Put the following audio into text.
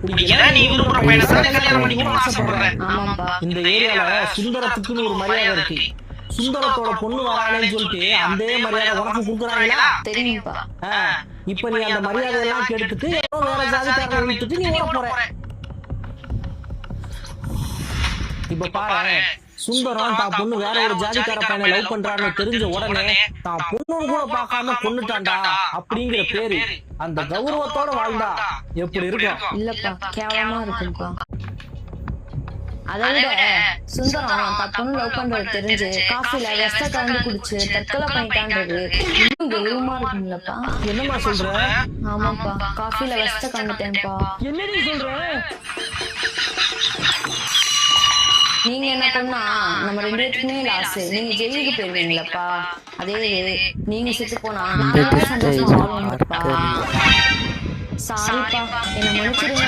பிடிக்கல, நீ விரும்புற பையனை தான் கல்யாணம் பண்ணிக்கணும்னு ஆசைப்படுறேன். ஆமாப்பா. இந்த ஏரியால சுந்தரத்துக்குன்னு ஒரு மரியாதை இருக்கு. சுந்தரத்தோட பொண்ணு வரானேன்னு சொல்லிட்டு அந்த மரியாதை உனக்கு கொடுக்குறாங்களா? தெரியும்ப்பா. இப்ப நீ அந்த மரியாதையெல்லாம் கெடுத்துட்டு வேற ஜாதிக்காரனை விட்டுட்டு நீ ஓட போற. இப்ப பாரு, சுந்தரம் தான் பொண்ணு வேற ஒரு ஜாதிக்கார பையனை லவ் பண்றான்னு தெரிஞ்ச உடனே தான் பொண்ணு கூட பார்க்காம கொன்னுட்டான்டா அப்படிங்கிற பேரு அந்த கௌரவத்தோட வாழ்ந்தா எப்படி இருக்கும்? இல்லப்பா, கேவலமா இருக்குப்பா. அதை விட சுந்தரம் தான் பொண்ணு லவ் பண்றது தெரிஞ்சு காஃபில விஷ கலந்து குடிச்சு தற்கொலை பண்ணிட்டான்றது இன்னும் கௌரவமா இருக்குங்களப்பா. என்னமா சொல்ற? ஆமாப்பா, காஃபில விஷ கலந்துட்டேன்ப்பா. என்னடி சொல்ற? நீங்க என்ன பண்ணா நம்ம 2 பேருக்குமே லாஸ். நீங்க ஜெயிலுக்கு போயிருவீங்களப்பா. அதே நீங்க செத்து போனா நான் சந்தோஷமா வாழ்வேன்ப்பா. சாரிப்பா, என்ன மன்னிச்சிடுங்க.